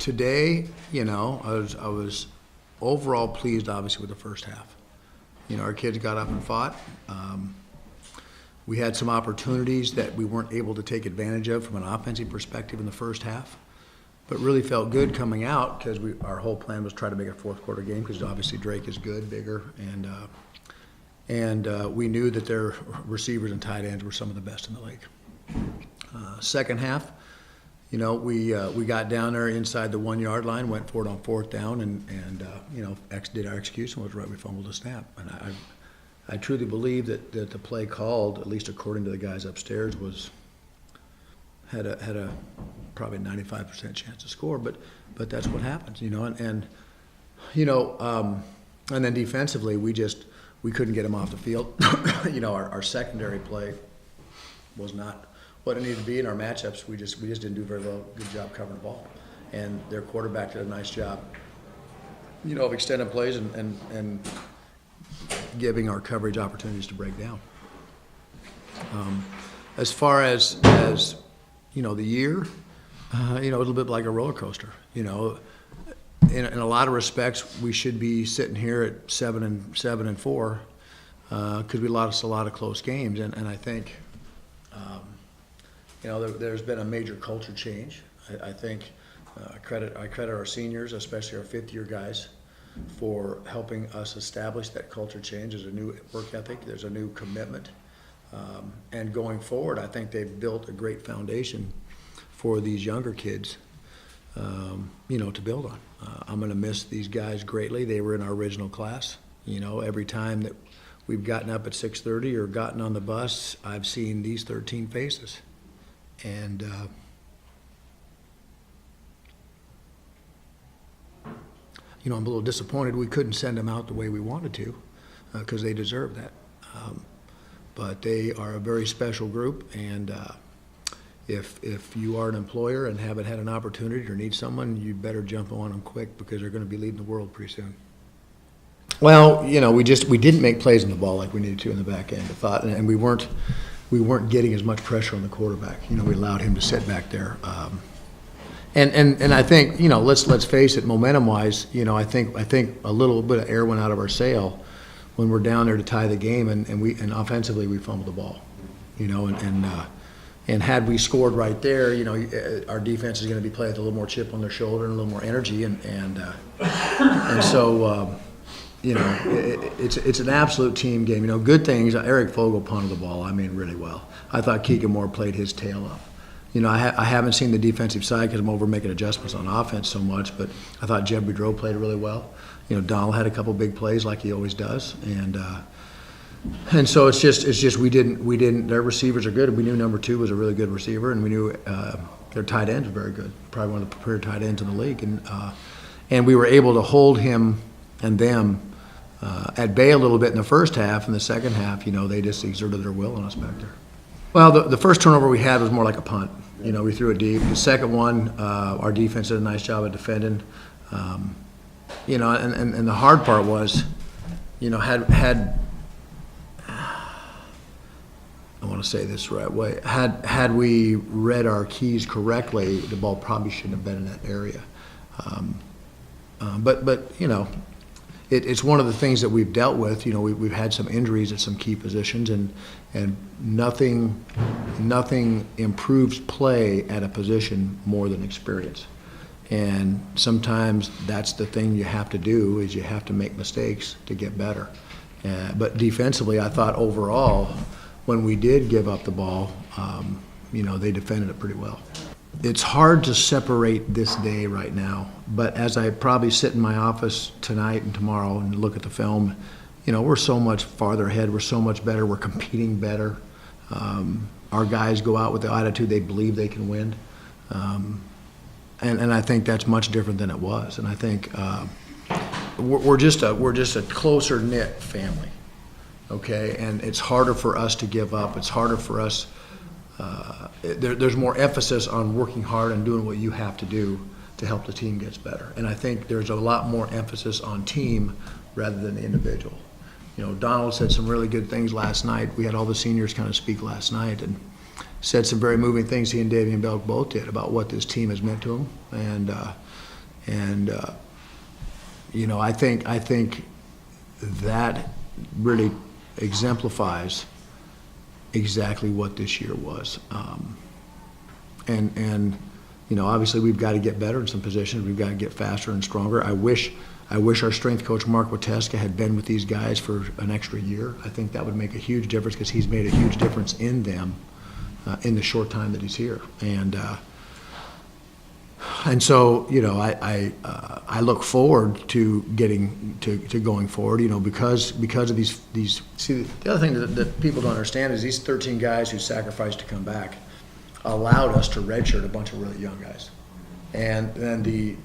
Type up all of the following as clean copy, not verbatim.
Today, I was overall pleased, obviously, with the first half. Our kids got up and fought. We had some opportunities that we weren't able to take advantage of from an offensive perspective in the first half, but really felt good coming out because our whole plan was try to make a fourth quarter game because obviously Drake is good, bigger, and we knew that their receivers and tight ends were some of the best in the league. Second half, we got down there inside the 1 yard line, went for it on fourth down, and did our execution was right. We fumbled a snap, and I truly believe that the play called, at least according to the guys upstairs, had a probably 95% chance to score, but that's what happens, and then defensively we couldn't get them off the field. Our secondary play was not what it needed to be in our matchups. We just didn't do very well. Good job covering the ball, and their quarterback did a nice job, of extending plays and giving our coverage opportunities to break down. As far as the year, a little bit like a roller coaster. In a lot of respects, we should be sitting here at 7-4 because we lost a lot of close games, and I think. There's been a major culture change. I think I credit our seniors, especially our fifth-year guys, for helping us establish that culture change. There's a new work ethic. There's a new commitment. And going forward, I think they've built a great foundation for these younger kids, to build on. I'm going to miss these guys greatly. They were in our original class. Every time that we've gotten up at 6:30 or gotten on the bus, I've seen these 13 faces. And I'm a little disappointed we couldn't send them out the way we wanted to because they deserve that. But they are a very special group, and if you are an employer and haven't had an opportunity or need someone, you better jump on them quick because they're going to be leading the world pretty soon. Well, we didn't make plays on the ball like we needed to in the back end. I thought, and we weren't getting as much pressure on the quarterback. We allowed him to sit back there. And I think, let's face it, momentum-wise, I think a little bit of air went out of our sail when we're down there to tie the game, and offensively we fumbled the ball, and had we scored right there, our defense is going to be playing with a little more chip on their shoulder and a little more energy, and so. It's an absolute team game. Good things. Eric Fogel punted the ball, really well. I thought Keegan Moore played his tail off. I haven't seen the defensive side because I'm over making adjustments on offense so much, but I thought Jeb Boudreau played really well. Donald had a couple big plays like he always does, and so it's just we didn't. Their receivers are good. We knew number 2 was a really good receiver, and we knew their tight ends were very good. Probably one of the preferred tight ends in the league, and we were able to hold him and them at bay a little bit in the first half. In the second half, they just exerted their will on us back there. Well, the first turnover we had was more like a punt. We threw it deep. The second one, our defense did a nice job of defending. And the hard part was, had I want to say this the right way, had we read our keys correctly, the ball probably shouldn't have been in that area. But it's one of the things that we've dealt with. We've had some injuries at some key positions, and nothing improves play at a position more than experience. And sometimes that's the thing you have to do, is you have to make mistakes to get better. But defensively, I thought overall, when we did give up the ball, they defended it pretty well. It's hard to separate this day right now, but as I probably sit in my office tonight and tomorrow and look at the film, we're so much farther ahead. We're so much better. We're competing better. Our guys go out with the attitude they believe they can win, and I think that's much different than it was. And I think we're just a closer knit family, okay? And it's harder for us to give up. It's harder for us. There's more emphasis on working hard and doing what you have to do to help the team gets better. And I think there's a lot more emphasis on team rather than individual. Donald said some really good things last night. We had all the seniors kind of speak last night and said some very moving things. He and Davian Belk both did about what this team has meant to them. And And I think that really exemplifies exactly what this year was. And obviously we've got to get better in some positions. We've got to get faster and stronger. I wish our strength coach, Mark Wateska, had been with these guys for an extra year. I think that would make a huge difference because he's made a huge difference in them in the short time that he's here. And so, I look forward to getting to going forward, because of these. See, the other thing that people don't understand is these 13 guys who sacrificed to come back allowed us to redshirt a bunch of really young guys, and then the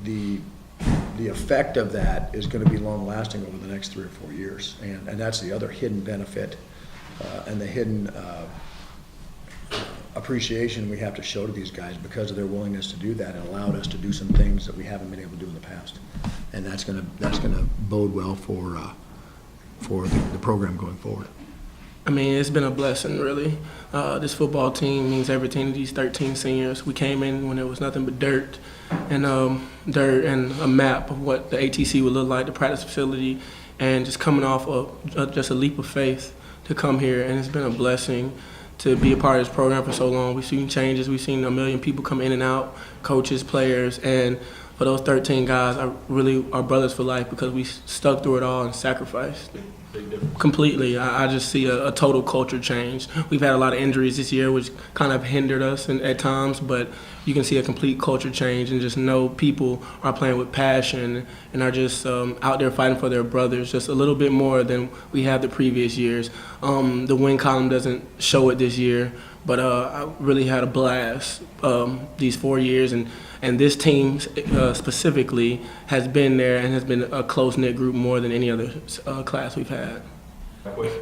effect of that is going to be long lasting over the next 3 or 4 years, and that's the other hidden benefit and the hidden appreciation we have to show to these guys because of their willingness to do that and allowed us to do some things that we haven't been able to do in the past, and that's going to bode well for the program going forward. I mean, it's been a blessing, really. This football team means everything to these 13 seniors. We came in when there was nothing but dirt and a map of what the ATC would look like, the practice facility, and just coming off of just a leap of faith to come here, and it's been a blessing to be a part of this program for so long. We've seen changes. We've seen a million people come in and out, coaches, players, and for those 13 guys, are brothers for life because we stuck through it all and sacrificed. Completely. I just see a total culture change. We've had a lot of injuries this year, which kind of hindered us at times, but you can see a complete culture change and just know people are playing with passion and are just out there fighting for their brothers just a little bit more than we have the previous years. The win column doesn't show it this year, but I really had a blast these 4 years, and this team specifically has been there and has been a close-knit group more than any other class we've had.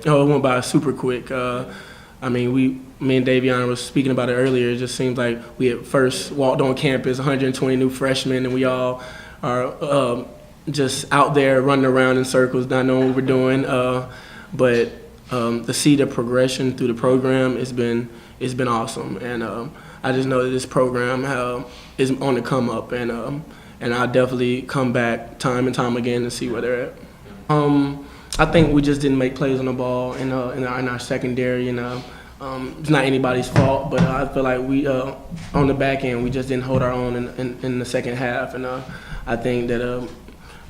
Oh, it went by super quick. I mean, me and Davion was speaking about it earlier. It just seems like we at first walked on campus, 120 new freshmen, and we all are just out there running around in circles, not knowing what we're doing. But to see the progression through the program has been awesome, and I just know that this program is on the come up, and I definitely come back time and time again to see where they're at. I think we just didn't make plays on the ball in our secondary, it's not anybody's fault, but I feel like we on the back end we just didn't hold our own in the second half, and I think that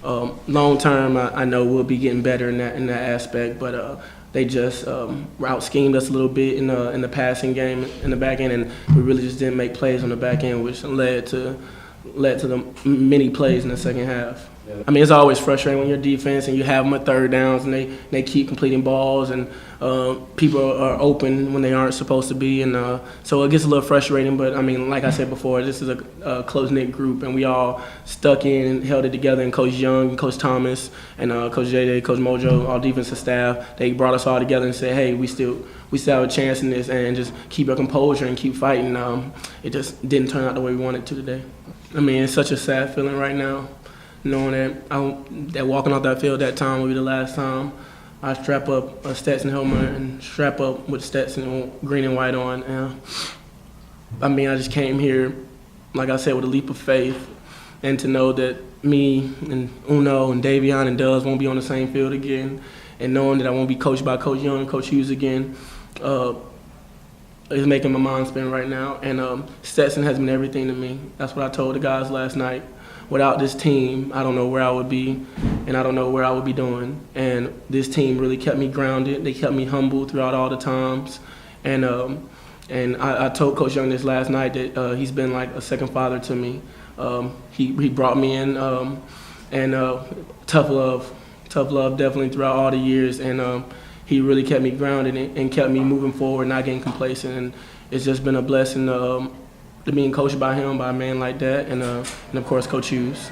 long term I know we'll be getting better in that aspect, but they just out schemed us a little bit in the passing game in the back end, and we really just didn't make plays on the back end, which led to the many plays in the second half. I mean, it's always frustrating when you're defense and you have them at third downs and they keep completing balls and people are open when they aren't supposed to be, and so it gets a little frustrating. But I mean, like I said before, this is a close-knit group, and we all stuck in and held it together. And Coach Young, and Coach Thomas, and Coach J.J., Coach Mojo, all defensive staff, they brought us all together and said, hey, we still have a chance in this, and just keep our composure and keep fighting. It just didn't turn out the way we wanted to today. I mean, it's such a sad feeling right now, knowing that walking off that field that time will be the last time I strap up a Stetson helmet and strap up with Stetson green and white on. And I mean, I just came here, like I said, with a leap of faith, and to know that me and Uno and Davion and Duz won't be on the same field again, and knowing that I won't be coached by Coach Young and Coach Hughes again, is making my mind spin right now. And Stetson has been everything to me. That's what I told the guys last night. Without this team, I don't know where I would be, and I don't know where I would be doing. And this team really kept me grounded. They kept me humble throughout all the times. And I told Coach Young this last night that he's been like a second father to me. He brought me in, and tough love definitely throughout all the years. And he really kept me grounded and kept me moving forward, not getting complacent. And it's just been a blessing to being coached by him, by a man like that, and of course Coach Hughes.